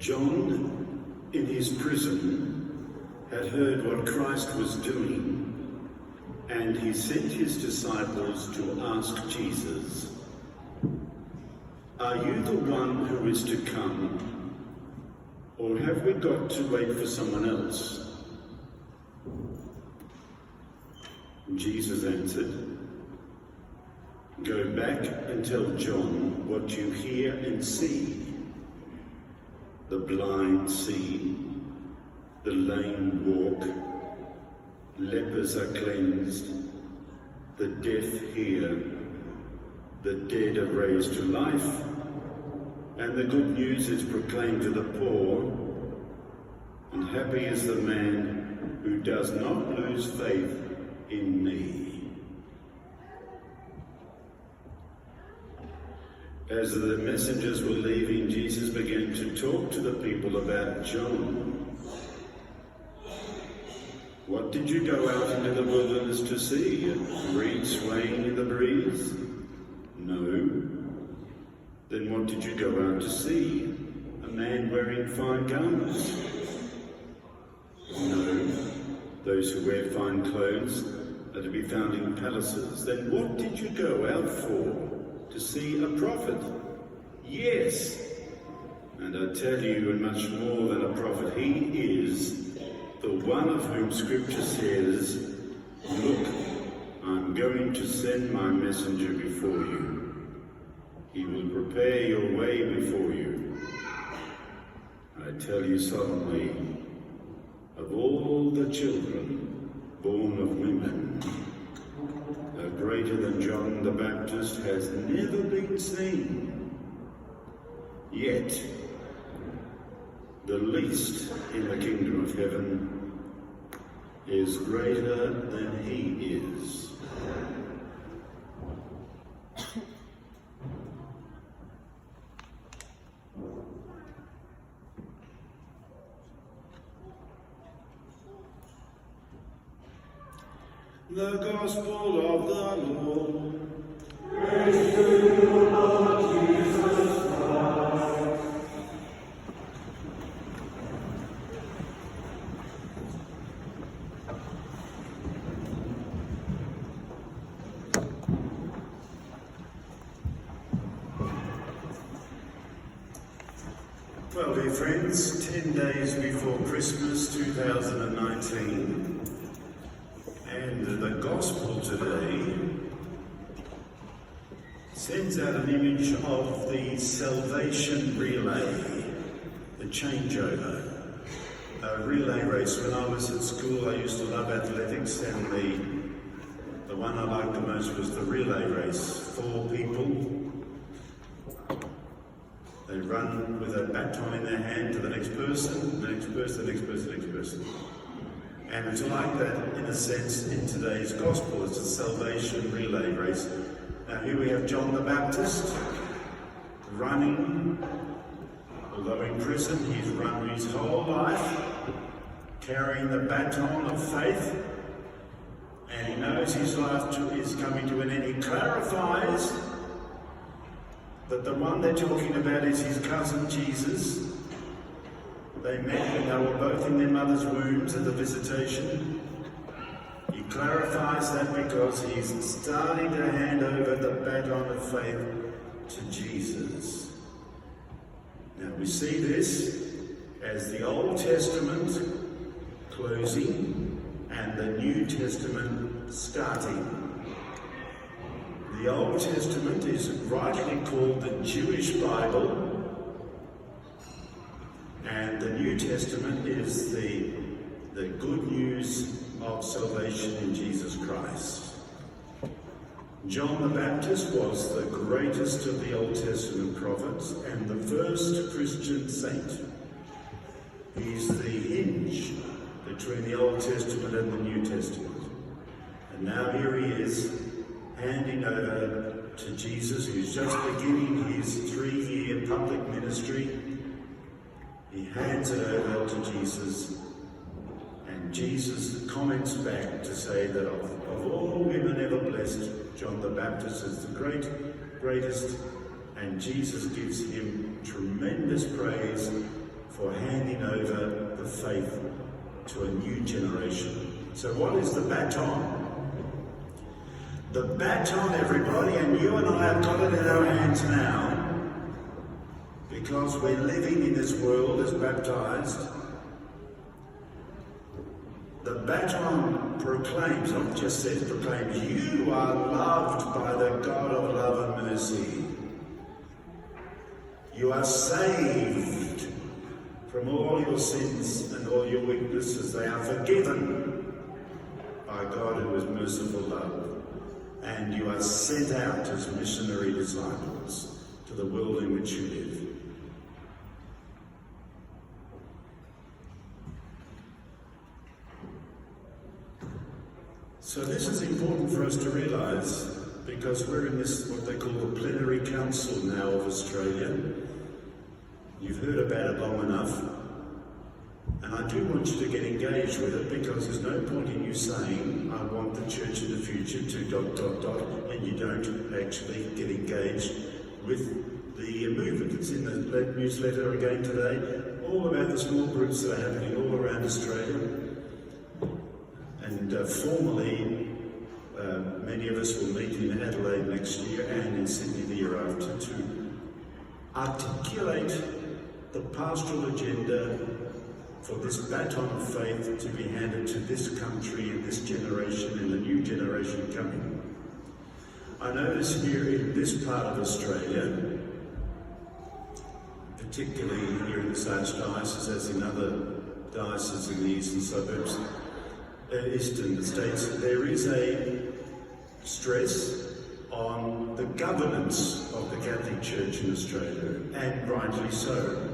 John, in his prison, had heard what Christ was doing, and he sent his disciples to ask Jesus, "Are you the one who is to come, or have we got to wait for someone else?" Jesus answered, "Go back and tell John what you hear and see. The blind see, the lame walk, lepers are cleansed, the deaf hear, the dead are raised to life, and the good news is proclaimed to the poor, and happy is the man who does not lose faith in me." As the messengers were leaving, Jesus began to talk to the people about John. "What did you go out into the wilderness to see? A reed swaying in the breeze? No. Then what did you go out to see? A man wearing fine garments? No. Those who wear fine clothes are to be found in palaces. Then what did you go out for? To see a prophet? Yes. And I tell you, and much more than a prophet, he is the one of whom Scripture says, 'Look, I'm going to send my messenger before you. He will prepare your way before you.' I tell you solemnly, of all the children born of women, greater than John the Baptist has never been seen. Yet, the least in the kingdom of heaven is greater than he is." The Gospel of the Lord. Praise to you, Lord Jesus Christ. Well, dear friends, 10 days before Christmas 2019, and the Gospel today sends out an image of the salvation relay, the changeover, a relay race. When I was at school, I used to love athletics, and the one I liked the most was the relay race. 4 people, they run with a baton in their hand to the next person, the next person, the next person, the next person. And it's like that, in a sense, in today's Gospel. It's a salvation relay race. Now here we have John the Baptist running. Although in prison, he's run his whole life carrying the baton of faith. And he knows his life is coming to an end. He clarifies that the one they're talking about is his cousin Jesus. They met when they were both in their mother's wombs at the visitation. He clarifies that because he's starting to hand over the baton of faith to Jesus. Now we see this as the Old Testament closing and the New Testament starting. The Old Testament is rightly called the Jewish Bible, and the New Testament is the good news of salvation in Jesus Christ. John the Baptist was the greatest of the Old Testament prophets and the first Christian saint. He's the hinge between the Old Testament and the New Testament. And now here he is, handing over to Jesus, who's just beginning his 3-year public ministry. He hands it over to Jesus, and Jesus comments back to say that of all women ever blessed, John the Baptist is the greatest, and Jesus gives him tremendous praise for handing over the faith to a new generation. So what is the baton? The baton, everybody, and you and I have got it in our hands now, because we're living in this world as baptized. The baton proclaims, not just says proclaims, you are loved by the God of love and mercy. You are saved from all your sins and all your weaknesses. They are forgiven by God who is merciful love. And you are sent out as missionary disciples to the world in which you live. So this is important for us to realise, because we're in this, what they call the plenary council now of Australia. You've heard about it long enough, and I do want you to get engaged with it, because there's no point in you saying, I want the church in the future to ... and you don't actually get engaged with the movement. It's in the newsletter again today, all about the small groups that are happening all around Australia. And formally, many of us will meet in Adelaide next year and in Sydney the year after to articulate the pastoral agenda for this baton of faith to be handed to this country and this generation and the new generation coming. I notice here in this part of Australia, particularly here in this archdiocese, as in other dioceses in the eastern suburbs, eastern states, there is a stress on the governance of the Catholic Church in Australia, and rightly so,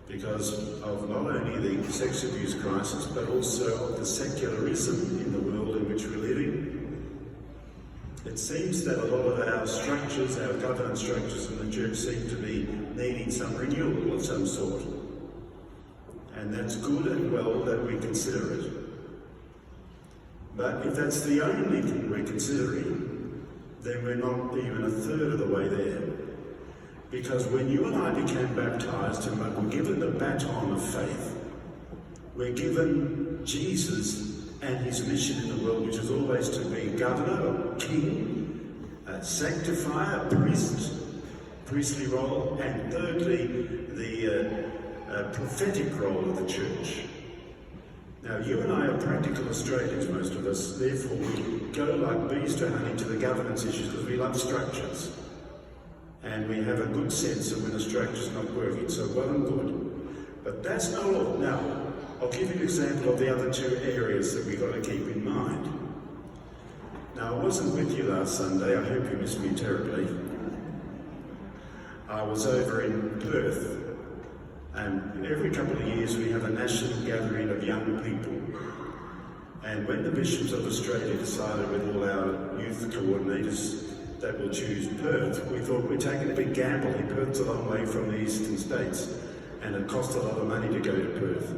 because of not only the sex abuse crisis, but also of the secularism in the world in which we're living. It seems that a lot of our structures, our governance structures in the Church, seem to be needing some renewal of some sort. And that's good and well that we consider it. But if that's the only thing we're considering, then we're not even a third of the way there. Because when you and I became baptized and were given the baton of faith, we're given Jesus and his mission in the world, which is always to be governor, or king, sanctifier, priest, priestly role, and thirdly, the prophetic role of the church. Now, you and I are practical Australians, most of us, therefore we go like bees to honey to the governance issues because we love structures. And we have a good sense of when a structure's not working, so well and good. But that's not all. Now, I'll give you an example of the other two areas that we've got to keep in mind. Now, I wasn't with you last Sunday, I hope you missed me terribly. I was over in Perth. And every couple of years we have a national gathering of young people. And when the bishops of Australia decided with all our youth coordinators that we'll choose Perth, we thought we're taking a big gamble. Perth's a long way from the eastern states, and it costs a lot of money to go to Perth.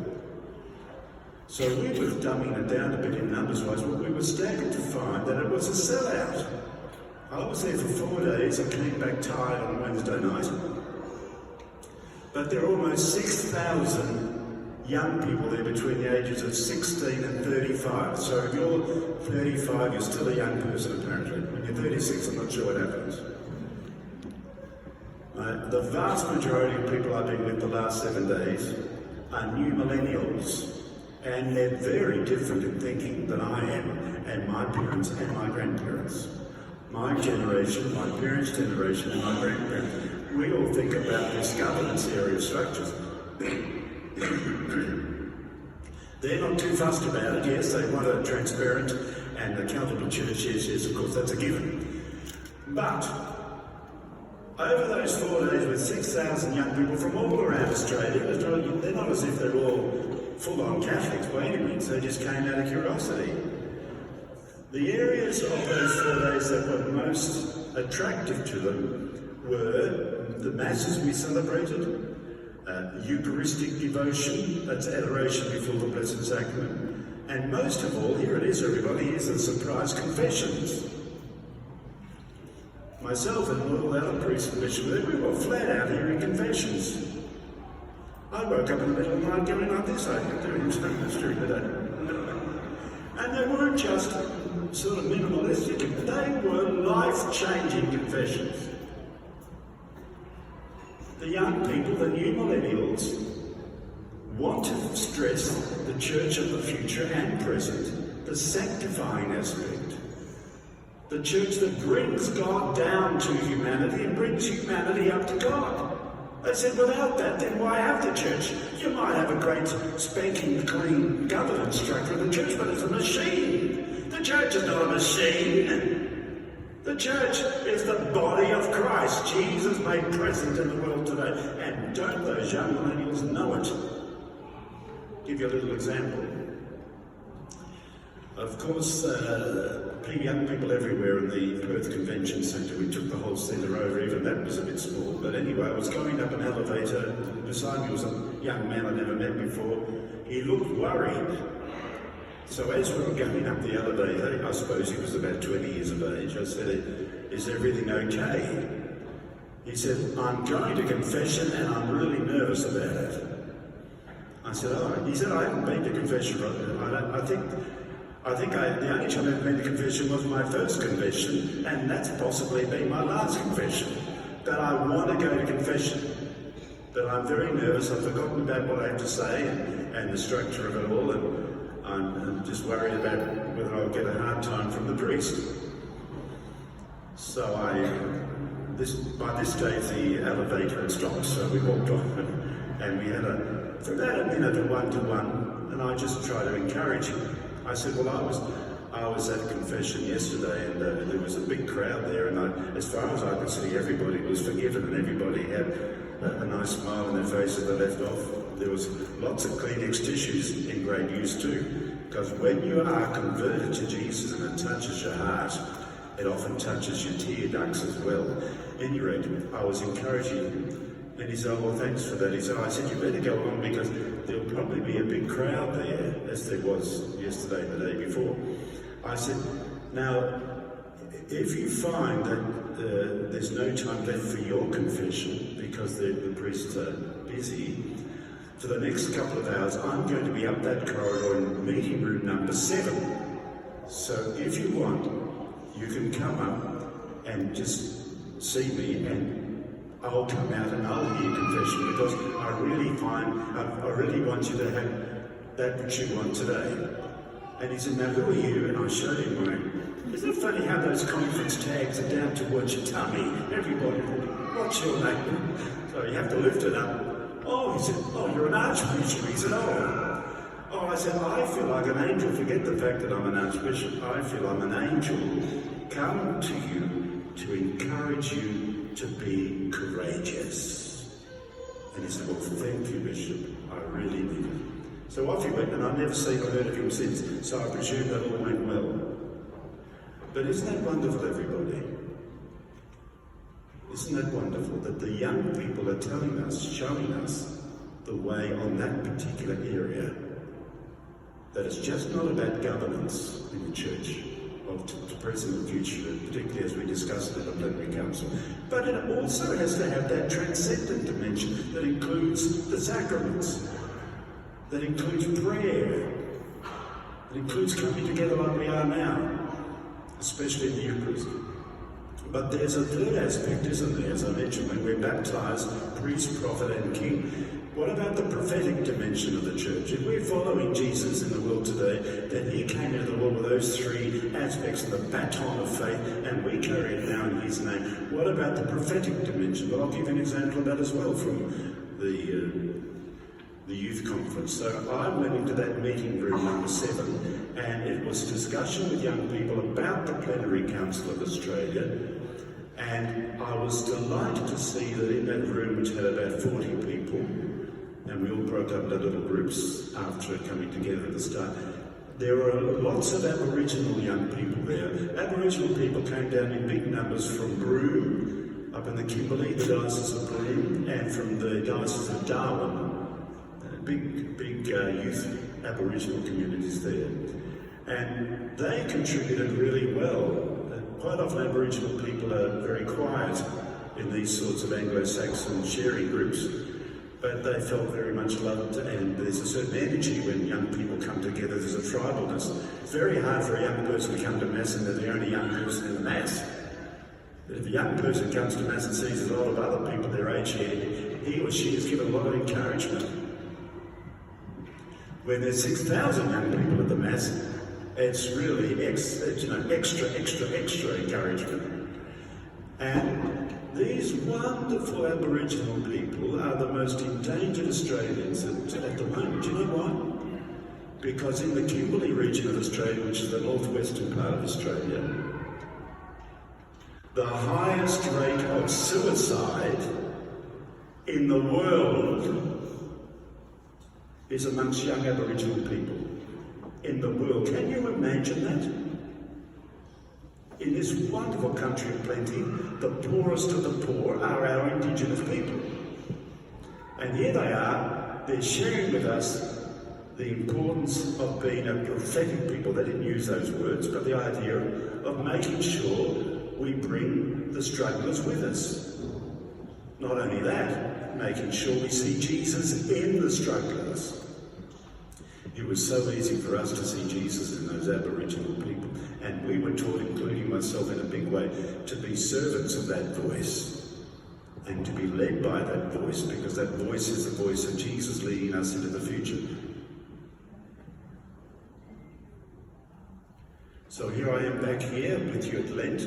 So we were dumbing it down a bit in numbers-wise, but we were staggered to find that it was a sellout. I was there for 4 days, I came back tired on Wednesday night. But there are almost 6,000 young people there between the ages of 16 and 35. So if you're 35, you're still a young person apparently. When you're 36, I'm not sure what happens. The vast majority of people I've been with the last 7 days are new millennials. And they're very different in thinking than I am, and my parents and my grandparents. My generation, my parents' generation, and my grandparents. We all think about this governance area structures. They're not too fussed about it. Yes, they want a transparent and accountable church. Yes, of course, that's a given. But over those 4 days with 6,000 young people from all around Australia, they're not as if they're all full-on Catholics by any means. They just came out of curiosity. The areas of those 4 days that were most attractive to them were the Masses we celebrated, Eucharistic devotion, that's adoration before the Blessed Sacrament, and most of all, here it is everybody, here's a surprise, confessions. Myself and all the other priests and bishops, we were flat out here in confessions. I woke up in the middle of the night going like this, I was doing something stupid today. And they weren't just sort of minimalistic, they were life-changing confessions. The young people, the new millennials, want to stress the church of the future and present, the sanctifying aspect. The church that brings God down to humanity and brings humanity up to God. They said, without that, then why have the church? You might have a great spanking clean governance structure of the church, but it's a machine. The church is not a machine. The church is the body of Christ, Jesus made present in the world today. And don't those young millennials know it? Give you a little example. Of course, young people everywhere in the Perth Convention Centre, we took the whole centre over, even that was a bit small. But anyway, I was going up an elevator, beside me was a young man I'd never met before. He looked worried. So as we were going up the elevator, I suppose he was about 20 years of age, I said, is everything okay? He said, I'm going to confession and I'm really nervous about it. I said, oh, he said, I haven't been to confession. I think the only time I've been to confession was my first confession, and that's possibly been my last confession. But I want to go to confession. But I'm very nervous, I've forgotten about what I have to say and the structure of it all, and I'm just worried about whether I'll get a hard time from the priest. So by this stage the elevator had stopped, so we walked on, and we had for about a minute a one-to-one, and I just tried to encourage him. I said, well, I was at confession yesterday, and there was a big crowd there, and as far as I could see, everybody was forgiven, and everybody had a nice smile on their face as they left off. There was lots of Kleenex tissues in great use too, because when you are converted to Jesus and it touches your heart, it often touches your tear ducts as well. At any rate, I was encouraging him. And he said, oh, well, thanks for that. He said, I said, you better go on because there'll probably be a big crowd there, as there was yesterday and the day before. I said, now, if you find that there's no time left for your confession because the priests are busy, for the next couple of hours, I'm going to be up that corridor in meeting room number 7. So if you want, you can come up and just see me, and I'll come out and I'll hear confession, because I really want you to have that which you want today. And he said, now who are you? And I showed him mine. Isn't it funny how those conference tags are down towards your tummy? Everybody, what's your name? So you have to lift it up. Oh, he said, oh, you're an archbishop. He said, oh. Oh, I said, I feel like an angel. Forget the fact that I'm an archbishop. I feel I'm an angel come to you to encourage you to be courageous. And he said, well, thank you, Bishop. I really need it. So off he went, and I've never seen or heard of him since. So I presume that all went well. But isn't that wonderful, everybody? Isn't that wonderful that the young people are telling us, showing us the way on that particular area? That it's just not about governance in the church of the present and future, particularly as we discussed it at the plenary council. But it also has to have that transcendent dimension that includes the sacraments, that includes prayer, that includes coming together like we are now, especially in the Eucharist. But there's a third aspect, isn't there, as I mentioned, when we're baptised, priest, prophet and king. What about the prophetic dimension of the church? If we're following Jesus in the world today, then he came into the world with those three aspects of the baton of faith, and we carry it now in his name. What about the prophetic dimension? Well, I'll give you an example of that as well from the youth conference. So I went into that meeting room number 7, and it was discussion with young people about the Plenary Council of Australia. And I was delighted to see that in that room, which had about 40 people, and we all broke up into little groups after coming together at the start, there were lots of Aboriginal young people there. Aboriginal people came down in big numbers from Broome, up in the Kimberley, the Diocese of Broome, and from the Diocese of Darwin. Big youth Aboriginal communities there. And they contributed really well. Quite often Aboriginal people are very quiet in these sorts of Anglo-Saxon sharing groups, but they felt very much loved, and there's a certain energy when young people come together. There's a tribalness. It's very hard for a young person to come to Mass and they're the only young person in the Mass. But if a young person comes to Mass and sees a lot of other people their age here, he or she is given a lot of encouragement. When there's 6,000 young people at the Mass, it's really extra encouragement. And these wonderful Aboriginal people are the most endangered Australians at the moment. Do you know why? Because in the Kimberley region of Australia, which is the northwestern part of Australia, the highest rate of suicide in the world is amongst young Aboriginal people. In the world. Can you imagine that? In this wonderful country of plenty, the poorest of the poor are our Indigenous people. And here they are, they're sharing with us the importance of being a prophetic people. They didn't use those words, but the idea of making sure we bring the strugglers with us. Not only that, making sure we see Jesus in the strugglers. It was so easy for us to see Jesus in those Aboriginal people, and we were taught, including myself in a big way, to be servants of that voice and to be led by that voice, because that voice is the voice of Jesus leading us into the future. So here I am back here with you at Lent,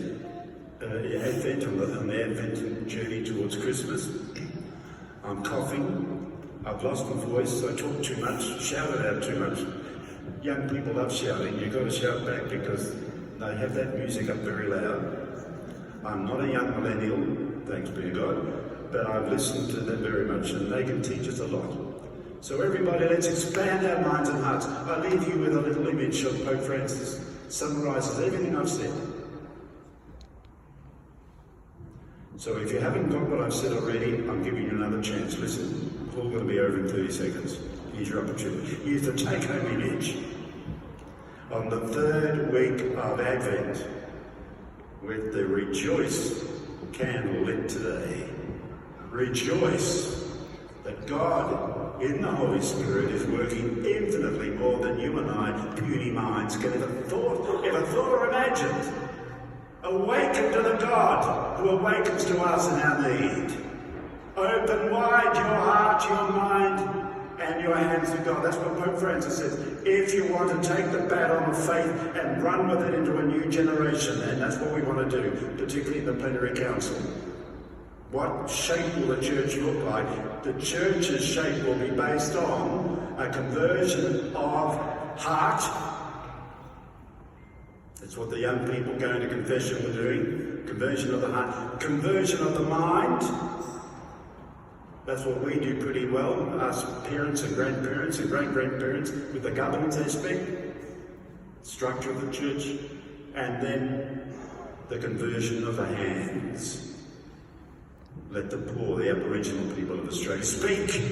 Advent, on the Advent journey towards Christmas. I'm coughing. I've lost my voice, I talk too much, shouted out too much. Young people love shouting. You've got to shout back because they have that music up very loud. I'm not a young millennial, thanks be to God, but I've listened to them very much and they can teach us a lot. So everybody, let's expand our minds and hearts. I leave you with a little image of Pope Francis. Summarises everything I've said. So if you haven't got what I've said already, I'm giving you another chance. Listen. It's all going to be over in 30 seconds. Here's your opportunity. Here's the take-home image. On the third week of Advent, with the Rejoice candle lit today, rejoice that God in the Holy Spirit is working infinitely more than you and I, puny minds, can ever thought or imagined. Awaken to the God who awakens to us in our need. Open wide your heart, your mind, and your hands to God. That's what Pope Francis says. If you want to take the baton of faith and run with it into a new generation, and that's what we want to do, particularly in the Plenary Council. What shape will the church look like? The church's shape will be based on a conversion of heart. That's what the young people going to confession were doing. Conversion of the heart. Conversion of the mind. That's what we do pretty well, us parents and grandparents and great-grandparents, with the governance aspect, structure of the church, and then the conversion of the hands. Let the poor, the Aboriginal people of Australia, speak.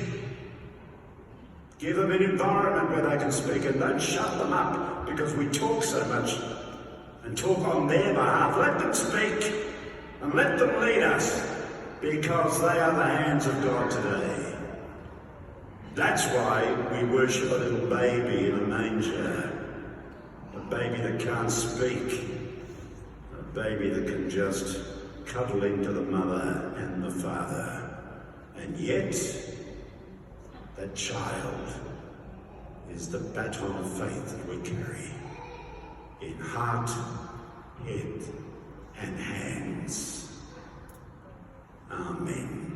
Give them an environment where they can speak, and don't shut them up because we talk so much and talk on their behalf. Let them speak and let them lead us, because they are the hands of God today. That's why we worship a little baby in a manger, a baby that can't speak, a baby that can just cuddle into the mother and the father. And yet, that child is the baton of faith that we carry in heart, head, and hands. Amen.